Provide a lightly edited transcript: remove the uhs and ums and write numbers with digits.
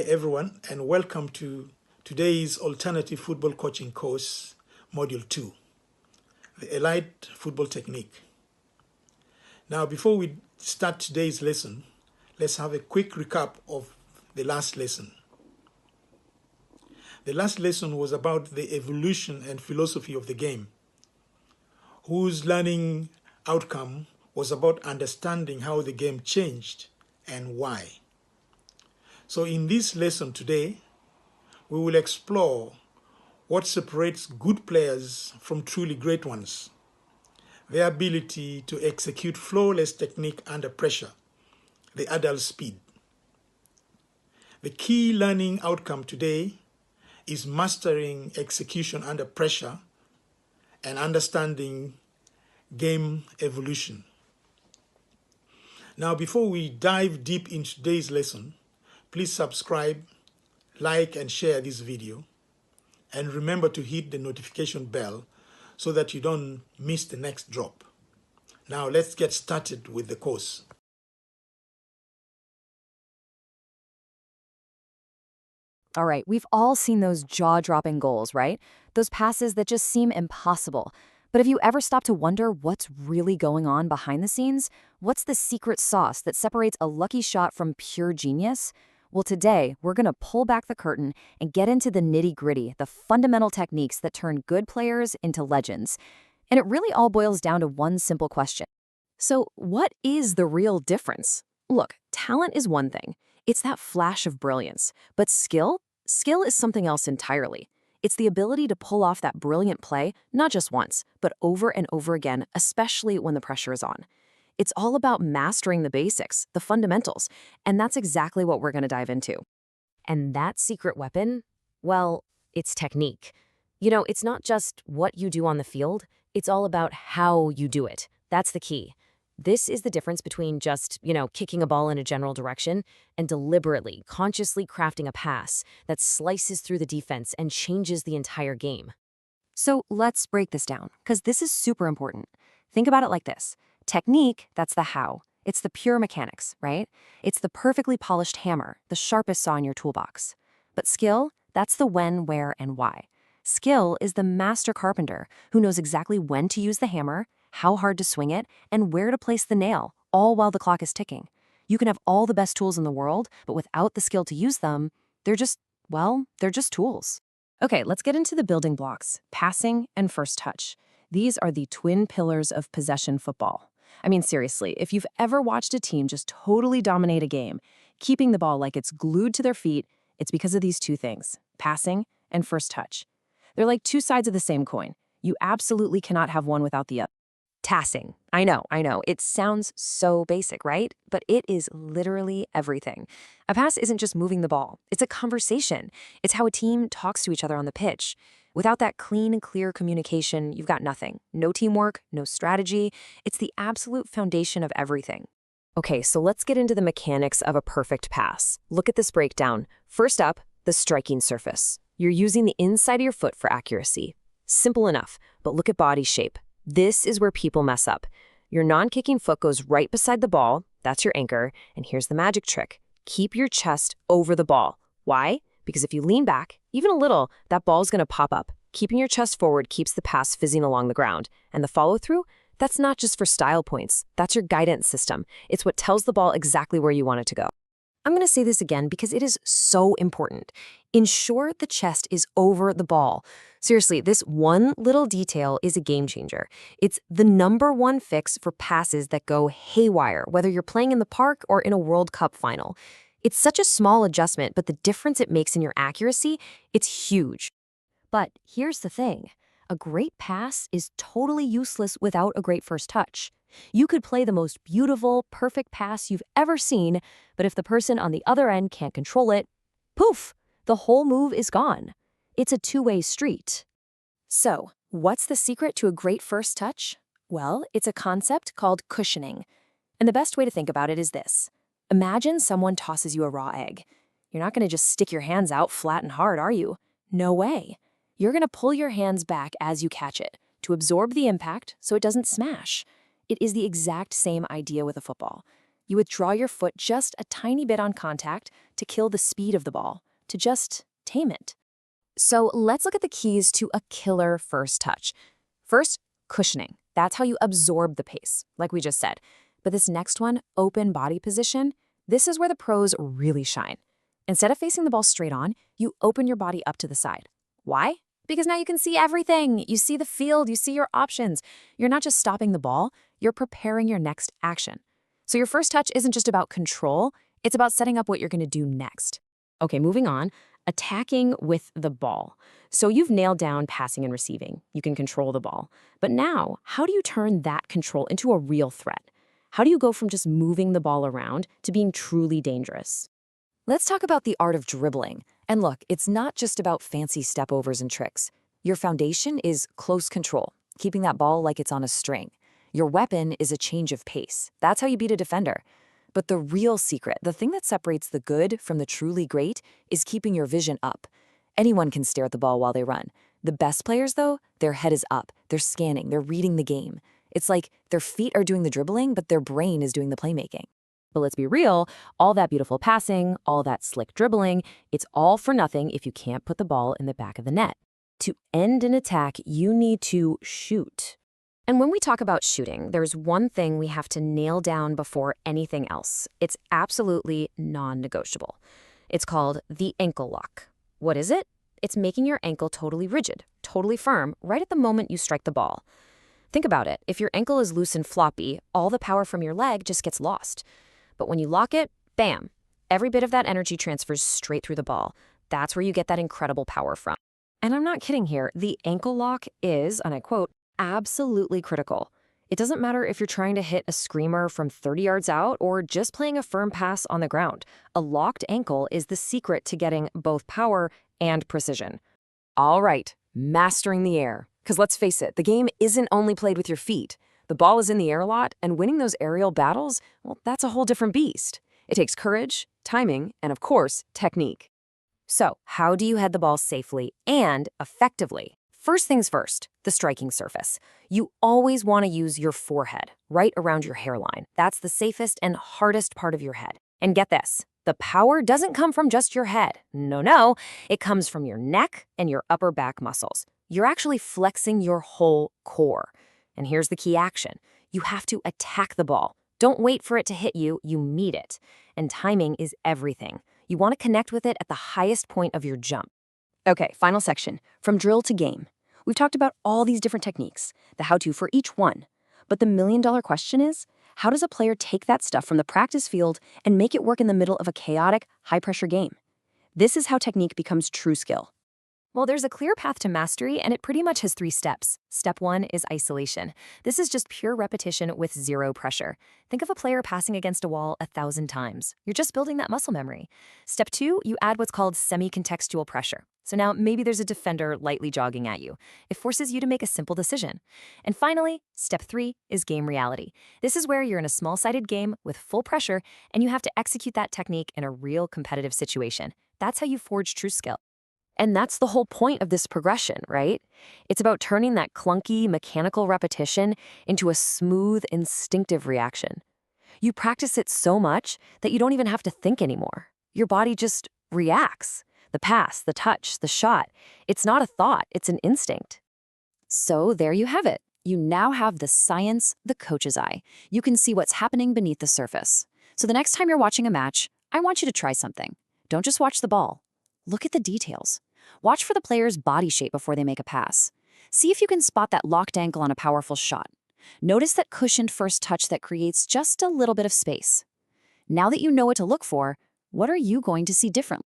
Hi everyone, and welcome to today's Alternative Football Coaching course, Module 2, the Elite Football Technique. Now, before we start today's lesson, let's have a quick recap of the last lesson. The last lesson was about the evolution and philosophy of the game, whose learning outcome was about understanding how the game changed and why. So in this lesson today, we will explore what separates good players from truly great ones, their ability to execute flawless technique under pressure, the adult speed. The key learning outcome today is mastering execution under pressure and understanding game evolution. Now, before we dive deep into today's lesson, please subscribe, like, and share this video. And remember to hit the notification bell so that you don't miss the next drop. Now let's get started with the course. All right, we've all seen those jaw-dropping goals, right? Those passes that just seem impossible. But have you ever stopped to wonder what's really going on behind the scenes? What's the secret sauce that separates a lucky shot from pure genius? Well, today, we're going to pull back the curtain and get into the nitty-gritty, the fundamental techniques that turn good players into legends. And it really all boils down to one simple question. So, what is the real difference? Look, talent is one thing. It's that flash of brilliance. But skill is something else entirely. It's the ability to pull off that brilliant play, not just once, but over and over again, especially when the pressure is on. It's all about mastering the basics, the fundamentals, and that's exactly what we're going to dive into. And that secret weapon, well, it's technique. You know, it's not just what you do on the field, it's all about how you do it. That's the key. This is the difference between just, kicking a ball in a general direction and deliberately, consciously crafting a pass that slices through the defense and changes the entire game. So let's break this down, because this is super important. Think about it like this. Technique, that's the how. It's the pure mechanics, right? It's the perfectly polished hammer, the sharpest saw in your toolbox. But skill, that's the when, where, and why. Skill is the master carpenter who knows exactly when to use the hammer, how hard to swing it, and where to place the nail, all while the clock is ticking. You can have all the best tools in the world, but without the skill to use them, they're just tools. Okay, let's get into the building blocks, passing and first touch. These are the twin pillars of possession football. I mean, seriously, if you've ever watched a team just totally dominate a game, keeping the ball like it's glued to their feet, it's because of these two things, passing and first touch. They're like two sides of the same coin. You absolutely cannot have one without the other. Tassing. I know. It sounds so basic, right? But it is literally everything. A pass isn't just moving the ball. It's a conversation. It's how a team talks to each other on the pitch. Without that clean and clear communication, you've got nothing. No teamwork, no strategy. It's the absolute foundation of everything. Okay, so let's get into the mechanics of a perfect pass. Look at this breakdown. First up, the striking surface. You're using the inside of your foot for accuracy. Simple enough, but look at body shape. This is where people mess up. Your non-kicking foot goes right beside the ball. That's your anchor. And here's the magic trick. Keep your chest over the ball. Why? Because if you lean back, even a little, that ball's going to pop up. Keeping your chest forward keeps the pass fizzing along the ground. And the follow-through? That's not just for style points. That's your guidance system. It's what tells the ball exactly where you want it to go. I'm going to say this again because it is so important. Ensure the chest is over the ball. Seriously, this one little detail is a game changer. It's the #1 fix for passes that go haywire, whether you're playing in the park or in a World Cup final. It's such a small adjustment, but the difference it makes in your accuracy, it's huge. But here's the thing. A great pass is totally useless without a great first touch. You could play the most beautiful, perfect pass you've ever seen, but if the person on the other end can't control it, poof, the whole move is gone. It's a two-way street. So, what's the secret to a great first touch? Well, it's a concept called cushioning. And the best way to think about it is this. Imagine someone tosses you a raw egg. You're not going to just stick your hands out flat and hard, are you? No way. You're going to pull your hands back as you catch it to absorb the impact so it doesn't smash. It is the exact same idea with a football. You withdraw your foot just a tiny bit on contact to kill the speed of the ball, to just tame it. So let's look at the keys to a killer first touch. First, cushioning. That's how you absorb the pace, like we just said. But this next one, open body position, this is where the pros really shine. Instead of facing the ball straight on, you open your body up to the side. Why? Because now you can see everything. You see the field, you see your options. You're not just stopping the ball, you're preparing your next action. So your first touch isn't just about control, it's about setting up what you're going to do next. Okay, moving on. Attacking with the ball. So you've nailed down passing and receiving. You can control the ball. But now, how do you turn that control into a real threat? How do you go from just moving the ball around to being truly dangerous? Let's talk about the art of dribbling. And look, it's not just about fancy stepovers and tricks. Your foundation is close control, keeping that ball like it's on a string. Your weapon is a change of pace. That's how you beat a defender. But the real secret, the thing that separates the good from the truly great, is keeping your vision up. Anyone can stare at the ball while they run. The best players, though, their head is up. They're scanning. They're reading the game. It's like their feet are doing the dribbling, but their brain is doing the playmaking. But let's be real, all that beautiful passing, all that slick dribbling, it's all for nothing if you can't put the ball in the back of the net. To end an attack, you need to shoot. And when we talk about shooting, there's one thing we have to nail down before anything else. It's absolutely non-negotiable. It's called the ankle lock. What is it? It's making your ankle totally rigid, totally firm, right at the moment you strike the ball. Think about it. If your ankle is loose and floppy, all the power from your leg just gets lost. But when you lock it, bam, every bit of that energy transfers straight through the ball. That's where you get that incredible power from. And I'm not kidding here. The ankle lock is, and I quote, absolutely critical. It doesn't matter if you're trying to hit a screamer from 30 yards out or just playing a firm pass on the ground. A locked ankle is the secret to getting both power and precision. All right, mastering the air. Because let's face it, the game isn't only played with your feet. The ball is in the air a lot, and winning those aerial battles, well, that's a whole different beast. It takes courage, timing, and of course, technique. So, how do you head the ball safely and effectively? First things first, the striking surface. You always want to use your forehead, right around your hairline. That's the safest and hardest part of your head. And get this, the power doesn't come from just your head. No, it comes from your neck and your upper back muscles. You're actually flexing your whole core. And here's the key action. You have to attack the ball. Don't wait for it to hit you, you meet it. And timing is everything. You want to connect with it at the highest point of your jump. Okay, final section, from drill to game. We've talked about all these different techniques, the how-to for each one. But the million-dollar question is, how does a player take that stuff from the practice field and make it work in the middle of a chaotic, high-pressure game? This is how technique becomes true skill. Well, there's a clear path to mastery, and it pretty much has 3 steps. Step 1 is isolation. This is just pure repetition with zero pressure. Think of a player passing against a wall 1,000 times. You're just building that muscle memory. Step 2, you add what's called semi-contextual pressure. So now maybe there's a defender lightly jogging at you. It forces you to make a simple decision. And finally, step 3 is game reality. This is where you're in a small-sided game with full pressure, and you have to execute that technique in a real competitive situation. That's how you forge true skill. And that's the whole point of this progression, right? It's about turning that clunky, mechanical repetition into a smooth, instinctive reaction. You practice it so much that you don't even have to think anymore. Your body just reacts. The pass, the touch, the shot. It's not a thought, it's an instinct. So there you have it. You now have the science, the coach's eye. You can see what's happening beneath the surface. So the next time you're watching a match, I want you to try something. Don't just watch the ball. Look at the details. Watch for the player's body shape before they make a pass. See if you can spot that locked ankle on a powerful shot. Notice that cushioned first touch that creates just a little bit of space. Now that you know what to look for, what are you going to see differently?